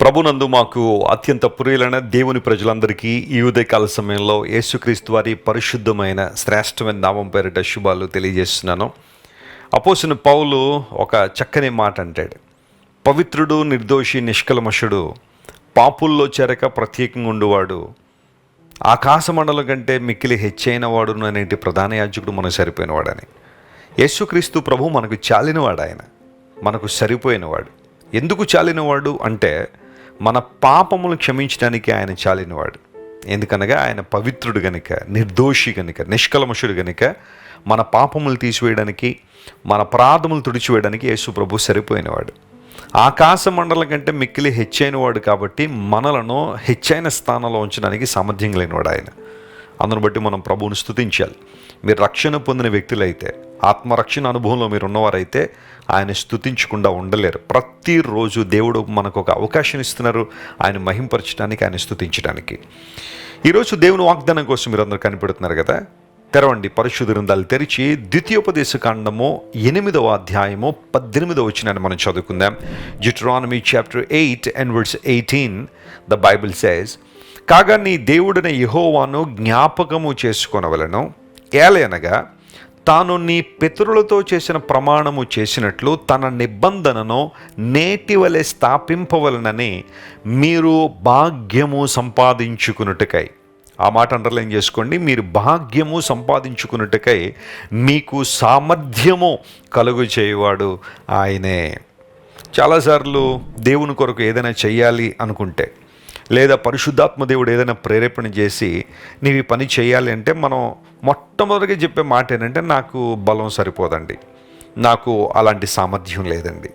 ప్రభునందు మాకు అత్యంత ప్రియులైన దేవుని ప్రజలందరికీ ఈ ఉదయకాల సమయంలో యేసుక్రీస్తు వారి పరిశుద్ధమైన శ్రేష్టమైన నామం పేరిట శుభాలు తెలియజేస్తున్నాను. అపోస్తలుడైన పౌలు ఒక చక్కని మాట అంటాడు. పవిత్రుడు, నిర్దోషి, నిష్కల్మషుడు, పాపుల్లో చేరక ప్రత్యేకంగా ఉండువాడు, ఆకాశ మండలం కంటే మిక్కిలి హెచ్చైన వాడు అనేటి ప్రధాన యాజకుడు మనకు సరిపోయినవాడని. యేసుక్రీస్తు ప్రభు మనకు చాలినవాడు, ఆయన మనకు సరిపోయినవాడు. ఎందుకు చాలినవాడు అంటే మన పాపములను క్షమించడానికి ఆయన చాలినవాడు. ఎందుకనగా ఆయన పవిత్రుడు గనుక, నిర్దోషి గనుక, నిష్కల్మషుడు గనుక మన పాపములు తీసివేయడానికి, మన అపరాధములు తుడిచివేయడానికి యేసు ప్రభు సరిపోయినవాడు. ఆకాశ మండలం కంటే మిక్కిలి హెచ్చైనవాడు కాబట్టి మనలను హెచ్చైన స్థానంలో ఉంచడానికి సామర్థ్యం లేనివాడు ఆయన. అందును బట్టి మనం ప్రభువును స్తుతించాలి. మీరు రక్షణ పొందిన వ్యక్తులైతే, ఆత్మరక్షణ అనుభవంలో మీరు ఉన్నవారైతే ఆయన స్తుతించకుండా ఉండలేరు. ప్రతిరోజు దేవుడు మనకు ఒక అవకాశం ఇస్తున్నారు ఆయన మహింపరచడానికి, ఆయన స్తుతించడానికి. ఈరోజు దేవుని వాగ్దానం కోసం మీరు అందరూ కనిపెడుతున్నారు కదా. తెరవండి, పరిశుద్ధ గ్రంథాలు తెరిచి ద్వితీయోపదేశ కాండము 8వ అధ్యాయము 18వ వచనాన్ని మనం చదువుకుందాం. Deuteronomy chapter 8 and verse 18, the Bible says, కాగా నీ దేవుడైన యెహోవాను జ్ఞాపకము చేసుకొనవలెను, ఏలయనగా తాను నీ పితరులతో చేసిన ప్రమాణము చేసినట్లు తన నిబంధనను నేటి వలె స్థాపింపవలనని మీరు భాగ్యము సంపాదించుకున్నట్టుకై. ఆ మాట అండర్లైన్ చేసుకోండి. మీరు భాగ్యము సంపాదించుకున్నట్టుకై మీకు సామర్థ్యము కలుగు చేయువాడు ఆయనే. చాలాసార్లు దేవుని కొరకు ఏదైనా చెయ్యాలి అనుకుంటే, లేదా పరిశుద్ధాత్మ దేవుడు ఏదైనా ప్రేరేపణ చేసి నీవు ఈ పని చేయాలి అంటే మనం మొట్టమొదటిగా చెప్పే మాట ఏంటంటే, నాకు బలం సరిపోదండి, నాకు అలాంటి సామర్థ్యం లేదండి,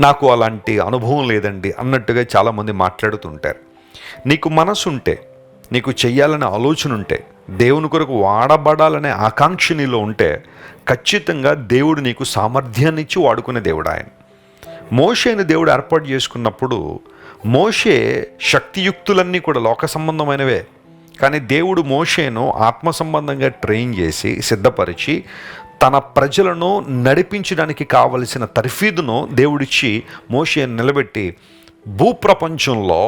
నాకు అలాంటి అనుభవం లేదండి అన్నట్టుగా చాలామంది మాట్లాడుతుంటారు. నీకు మనసు ఉంటే, నీకు చెయ్యాలనే ఆలోచన ఉంటే, దేవుని కొరకు వాడబడాలనే ఆకాంక్ష నీలో ఉంటే ఖచ్చితంగా దేవుడు నీకు సామర్థ్యాన్ని ఇచ్చి వాడుకునే దేవుడు ఆయన. మోషేని దేవుడు ఏర్పాటు చేసుకున్నప్పుడు మోషే శక్తియుక్తులన్నీ కూడా లోక సంబంధమైనవే. కానీ దేవుడు మోషేను ఆత్మ సంబంధంగా ట్రైన్ చేసి సిద్ధపరిచి తన ప్రజలను నడిపించడానికి కావలసిన తర్ఫీదును దేవుడిచ్చి మోషేను నిలబెట్టి భూప్రపంచంలో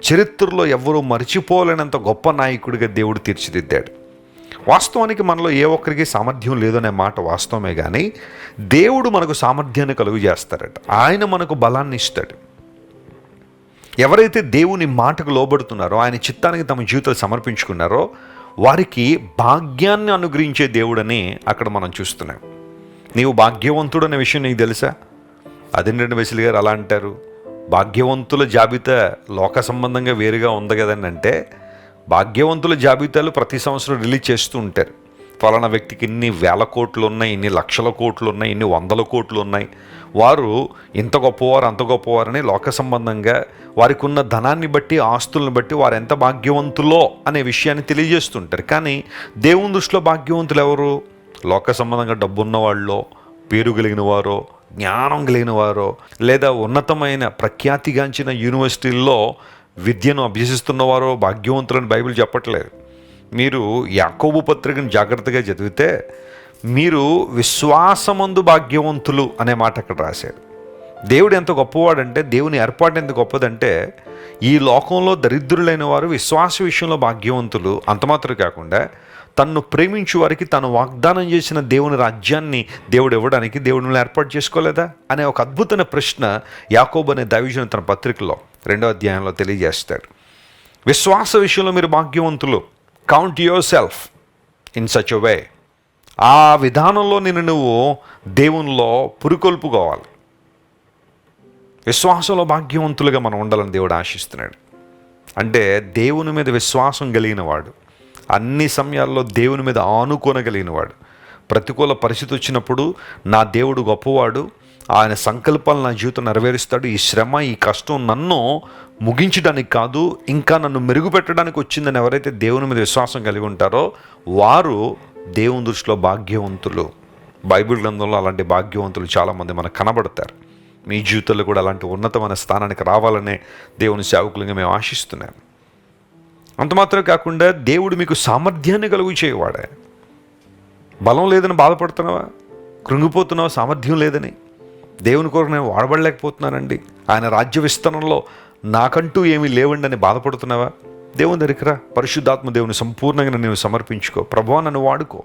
చరిత్రలో ఎవరూ మర్చిపోలేనంత గొప్ప నాయకుడిగా దేవుడు తీర్చిదిద్దాడు. వాస్తవానికి మనలో ఏ ఒక్కరికి సామర్థ్యం లేదనే మాట వాస్తవమే, కానీ దేవుడు మనకు సామర్థ్యాన్ని కలుగు చేస్తారట. ఆయన మనకు బలాన్ని ఇస్తాడు. ఎవరైతే దేవుని మాటకు లోబడుతున్నారో, ఆయన చిత్తానికి తమ జీవితాలు సమర్పించుకున్నారో వారికి భాగ్యాన్ని అనుగ్రహించే దేవుడని అక్కడ మనం చూస్తున్నాం. నీవు భాగ్యవంతుడు అనే విషయం నీకు తెలుసా? అదేంటంటే వెసిలి గారు అలా అంటారు, భాగ్యవంతుల జాబితా లోక సంబంధంగా వేరుగా ఉంది కదండి అంటే, భాగ్యవంతుల జాబితాలు ప్రతి సంవత్సరం రిలీజ్ చేస్తూ ఉంటారు. ఫలానా వ్యక్తికి ఇన్ని వేల కోట్లు ఉన్నాయి, ఇన్ని లక్షల కోట్లు ఉన్నాయి, ఇన్ని వందల కోట్లు ఉన్నాయి, వారు ఇంత గొప్పవారు అంత గొప్పవారని లోక సంబంధంగా వారికి ఉన్న ధనాన్ని బట్టి, ఆస్తులను బట్టి వారు ఎంత భాగ్యవంతులో అనే విషయాన్ని తెలియజేస్తుంటారు. కానీ దేవుని దృష్టిలో భాగ్యవంతులు ఎవరు? లోక సంబంధంగా డబ్బున్న వాళ్ళో, పేరు కలిగిన వారో, జ్ఞానం కలిగిన వారో, లేదా ఉన్నతమైన ప్రఖ్యాతిగాంచిన యూనివర్సిటీల్లో విద్యను అభ్యసిస్తున్నవారో భాగ్యవంతులని బైబిల్ చెప్పట్లేదు. మీరు యాకోబు పత్రికను జాగ్రత్తగా చదివితే మీరు విశ్వాసమందు భాగ్యవంతులు అనే మాట అక్కడ రాశాడు. దేవుడు ఎంత గొప్పవాడంటే, దేవుని ఏర్పాటు ఎంత గొప్పదంటే, ఈ లోకంలో దరిద్రులైన వారు విశ్వాస విషయంలో భాగ్యవంతులు. అంత మాత్రం కాకుండా తన్ను ప్రేమించు వారికి తను వాగ్దానం చేసిన దేవుని రాజ్యాన్ని దేవుడు ఇవ్వడానికి దేవుడిని ఏర్పాటు చేసుకోలేదా అనే ఒక అద్భుతమైన ప్రశ్న యాకోబు అనే దైవజనుడు తన పత్రికలో 2వ అధ్యాయంలో తెలియజేస్తాడు. విశ్వాస విషయంలో మీరు భాగ్యవంతులు. Count yourself in such a way. ఆ విధానంలో నువ్వు దేవునిలో పురికొల్పుకోవాలి. విశ్వాసంలో భాగ్యవంతులుగా మనం ఉండాలని దేవుడు ఆశిస్తున్నాడు. అంటే దేవుని మీద విశ్వాసం కలిగిన వాడు, అన్ని సమయాల్లో దేవుని మీద ఆనుకోనగలిగినవాడు, ప్రతికూల పరిస్థితి వచ్చినప్పుడు నా దేవుడు గొప్పవాడు, ఆయన సంకల్పాలు నా జీవితం నెరవేరుస్తాడు, ఈ శ్రమ ఈ కష్టం నన్ను ముగించడానికి కాదు ఇంకా నన్ను మెరుగుపెట్టడానికి వచ్చిందని ఎవరైతే దేవుని మీద విశ్వాసం కలిగి ఉంటారో వారు దేవుని దృష్టిలో భాగ్యవంతులు. బైబిల్ గ్రంథంలో అలాంటి భాగ్యవంతులు చాలామంది మనకు కనబడతారు. మీ జీవితంలో కూడా అలాంటి ఉన్నతమైన స్థానానికి రావాలనే దేవుని సేవకులుగా మేము ఆశిస్తున్నాం. అంత మాత్రం కాకుండా దేవుడు మీకు సామర్థ్యాన్ని కలుగు చేయవాడే. బలం లేదని బాధపడుతున్నావా, కృంగిపోతున్నావా సామర్థ్యం లేదని? దేవుని కొరకు నేను వాడబడలేకపోతున్నానండి, ఆయన రాజ్య విస్తరణలో నాకంటూ ఏమీ లేవండి అని బాధపడుతున్నావా? దేవుని దగ్గరికి రా, పరిశుద్ధాత్మ దేవుని సంపూర్ణంగా నేను సమర్పించుకో. ప్రభువా నన్ను వాడుకో,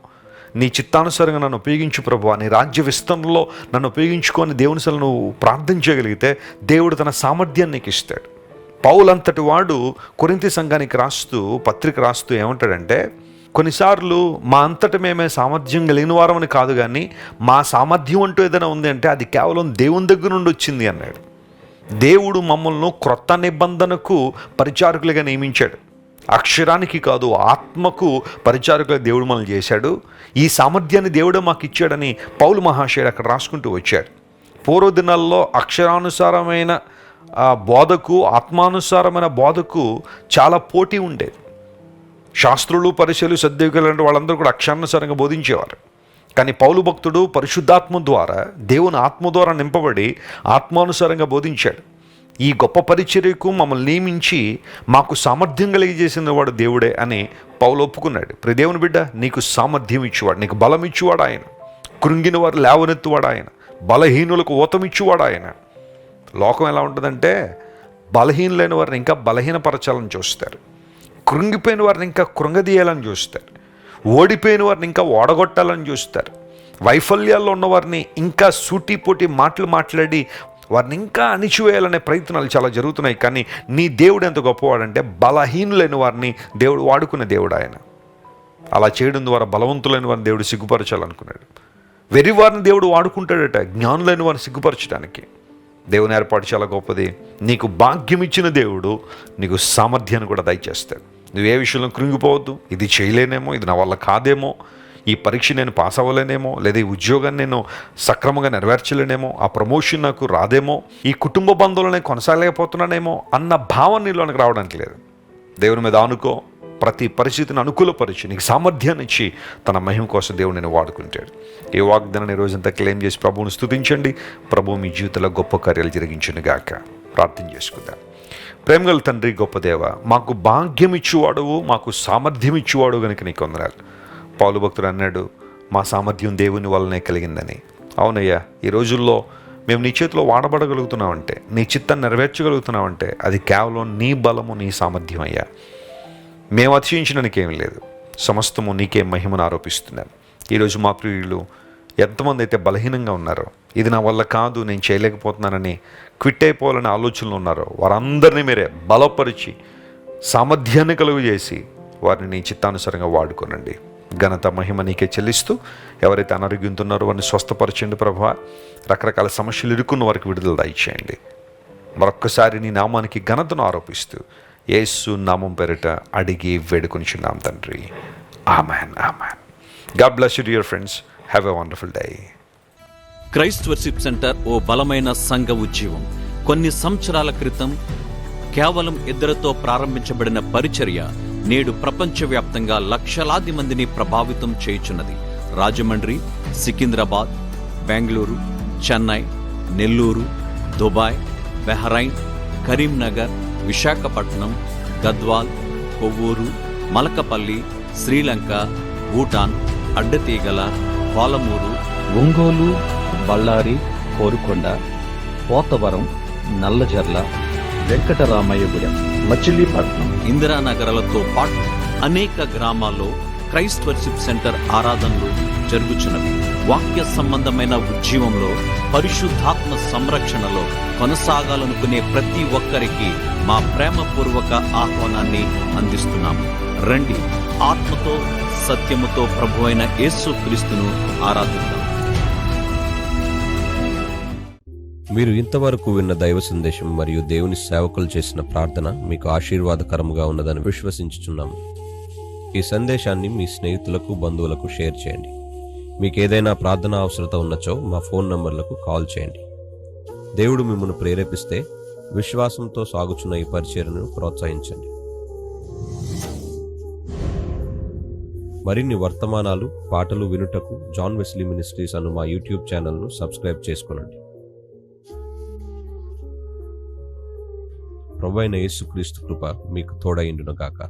నీ చిత్తానుసారంగా నన్ను ఉపయోగించు ప్రభువా, నీ రాజ్య విస్తరణలో నన్ను ఉపయోగించుకొని దేవుని సలు నువ్వు ప్రార్థించగలిగితే దేవుడు తన సామర్థ్యాన్ని నీకు ఇస్తాడు. పౌలంతటి వాడు కొరింథీ సంఘానికి పత్రిక రాస్తూ ఏమంటాడంటే, కొన్నిసార్లు మా అంతట మేమే సామర్థ్యం కలిగిన వారమని కాదు, కానీ మా సామర్థ్యం అంటూ ఏదైనా ఉంది అంటే అది కేవలం దేవుని దగ్గర నుండి వచ్చింది అన్నాడు. దేవుడు మమ్మల్ని క్రొత్త నిబంధనకు పరిచారకులుగా నియమించాడు. అక్షరానికి కాదు, ఆత్మకు పరిచారకులుగా దేవుడు మనల్ని చేశాడు. ఈ సామర్థ్యాన్ని దేవుడే మాకు ఇచ్చాడని పౌలు మహాశయుడు అక్కడ రాసుకుంటూ వచ్చాడు. పూర్వ దినాల్లో అక్షరానుసారమైన బోధకు, ఆత్మానుసారమైన బోధకు చాలా పోటీ ఉండేది. శాస్త్రులు, పరిచయులు, సద్దేవికులు లాంటి వాళ్ళందరూ కూడా అక్షరానుసారంగా బోధించేవారు. కానీ పౌలు భక్తుడు పరిశుద్ధాత్మ ద్వారా, దేవుని ఆత్మ ద్వారా నింపబడి ఆత్మానుసారంగా బోధించాడు. ఈ గొప్ప పరిచర్యకు మమ్మల్ని నియమించి మాకు సామర్థ్యం కలిగజేసిన వాడు దేవుడే అని పౌలు ఒప్పుకున్నాడు. ప్రియ దేవుని బిడ్డ, నీకు సామర్థ్యం ఇచ్చేవాడు, నీకు బలం ఇచ్చేవాడు ఆయన. కృంగిన వారు లేవనెత్తువాడు ఆయన, బలహీనులకు ఊతమిచ్చేవాడు ఆయన. లోకం ఎలా ఉంటుందంటే, బలహీనులైన వారిని ఇంకా బలహీనపరచాలని చూస్తారు, కృంగిపోయిన వారిని ఇంకా కృంగదీయాలని చూస్తారు, ఓడిపోయిన వారిని ఇంకా ఓడగొట్టాలని చూస్తారు, వైఫల్యాల్లో ఉన్నవారిని ఇంకా సూటిపోటి మాటలు మాట్లాడి వారిని ఇంకా అణిచివేయాలనే ప్రయత్నాలు చాలా జరుగుతున్నాయి. కానీ నీ దేవుడు ఎంత గొప్పవాడంటే, బలహీనులైన వారిని దేవుడు వాడుకునే దేవుడు ఆయన. అలా చేయడం ద్వారా బలవంతులైన వారిని దేవుడు సిగ్గుపరచాలనుకున్నాడు. వెర్రివారిని దేవుడు వాడుకుంటాడట, జ్ఞానులైన వారిని సిగ్గుపరచడానికి. దేవుని ఏర్పాటు చాలా గొప్పది. నీకు భాగ్యం ఇచ్చిన దేవుడు నీకు సామర్థ్యాన్ని కూడా దయచేస్తాడు. నువ్వు ఏ విషయంలో కృంగిపోవద్దు. ఇది చేయలేనేమో, ఇది నా వల్ల కాదేమో, ఈ పరీక్ష నేను పాస్ అవ్వలేనేమో, లేదా ఈ ఉద్యోగాన్ని నేను సక్రమంగా నెరవేర్చలేనేమో, ఆ ప్రమోషన్ నాకు రాదేమో, ఈ కుటుంబ బంధువులను నేను కొనసాగలేకపోతున్నానేమో అన్న భావన నీలోనికి రావడానికి లేదు. దేవుని మీద ఆనుకో, ప్రతి పరిస్థితిని అనుకూలపరిచి నీకు సామర్థ్యాన్ని ఇచ్చి తన మహిమ కోసం దేవుడు నేను వాడుకుంటాడు. ఈ వాగ్దానాన్ని రోజంతా క్లెయిమ్ చేసి ప్రభువుని స్తుతించండి. ప్రభువు మీ జీవితంలో గొప్ప కార్యాలు జరిగించును గాక. ప్రార్థన చేసుకుందాం. ప్రేమగల తండ్రి, గొప్ప దేవ, మాకు భాగ్యం ఇచ్చేవాడువు, మాకు సామర్థ్యం ఇచ్చేవాడు కనుక నీకు వందనాలు. పౌలు భక్తుడు అన్నాడు, మా సామర్థ్యం దేవుని వల్లనే కలిగిందని. అవునయ్యా, ఈ రోజుల్లో మేము నీ చేతిలో వాడబడగలుగుతున్నామంటే, నీ చిత్తాన్ని నెరవేర్చగలుగుతున్నామంటే అది కేవలం నీ బలము, నీ సామర్థ్యం అయ్యా. మేము అతిశయించడానికి ఏమీ లేదు, సమస్తము నీకే మహిమను ఆరోపిస్తున్నాను. ఈరోజు మా ప్రియులు ఎంతమంది అయితే బలహీనంగా ఉన్నారో, ఇది నా వల్ల కాదు, నేను చేయలేకపోతున్నానని క్విట్ అయిపోవాలని ఆలోచనలు ఉన్నారో, వారందరినీ మీరే బలపరిచి సామర్థ్యాన్ని కలుగు చేసి వారిని నీ చిత్తానుసారంగా వాడుకోనండి. ఘనత మహిమ నీకే చెల్లిస్తూ, ఎవరైతే అనారోగ్యంతో ఉన్నారో వారిని స్వస్థపరచండి ప్రభువా. రకరకాల సమస్యలు ఇరుక్కున్న వారికి విడుదల దయచేయండి. మరొక్కసారి నీ నామానికి ఘనతను ఆరోపిస్తూ యేసు నామం పేరిట అడిగి వేడుకొనిచున్నాం తండ్రి. Amen, amen. God bless you dear friends. Have a wonderful day. Christ worship centre ఓ బలమైన సంఘ ఉద్యమం. కొన్ని సంవత్సరాల క్రితం కేవలం 2 ప్రారంభించబడిన పరిచర్య నేడు ప్రపంచవ్యాప్తంగా లక్షలాది మందిని ప్రభావితం చేయుచున్నది. రాజమండ్రి, సికింద్రాబాద్, బెంగళూరు, చెన్నై, నెల్లూరు, దుబాయ్, బెహ్రైన్, కరీంనగర్, విశాఖపట్నం, గద్వాల్, కొవ్వూరు, మలకపల్లి, శ్రీలంక, భూటాన్, అడ్డతీగల, పాలమూరు, ఒంగోలు, బళ్ళారి, కోరుకొండ, పోతవరం, నల్లజర్ల, వెంకటరామయ్యగూడెం, మచిలీపట్నం, ఇందిరానగర్లతో పాటు అనేక గ్రామాల్లో క్రైస్ట్ వర్షిప్ సెంటర్ ఆరాధనలు జరుగుచున్నవి. వాక్య సంబంధమైన ఉద్యమంలో, పరిశుద్ధాత్మ సంరక్షణలో కొనసాగాలనుకునే ప్రతి ఒక్కరికి మా ప్రేమపూర్వక ఆహ్వానాన్ని అందిస్తున్నాము. రండి, ఆత్మతో సత్యముతో ప్రభువైన యేసు క్రీస్తును ఆరాధిద్దాం. మీరు ఇంతవరకు విన్న దైవ సందేశం మరియు దేవుని సేవకులు చేసిన ప్రార్థన మీకు ఆశీర్వాదకరముగా ఉన్నదని విశ్వసించుచున్నాము. ఈ సందేశాన్ని మీ స్నేహితులకు, బంధువులకు షేర్ చేయండి. మీకు ఏదైనా ప్రార్థన అవసరత ఉన్నచో మా ఫోన్ నంబర్లకు కాల్ చేయండి. దేవుడు మిమ్మల్ని ప్రేరేపిస్తే విశ్వాసంతో సాగుచున్న ఈ పరిచర్యను ప్రోత్సహించండి. మరిన్ని వర్తమానాలు, పాటలు వినుటకు జాన్ వెస్లీ మినిస్ట్రీస్ అను మా యూట్యూబ్ ఛానల్ను సబ్స్క్రైబ్ చేసుకోనండి. ప్రభువైన యేసుక్రీస్తు కృప మీకు తోడైండును గాక.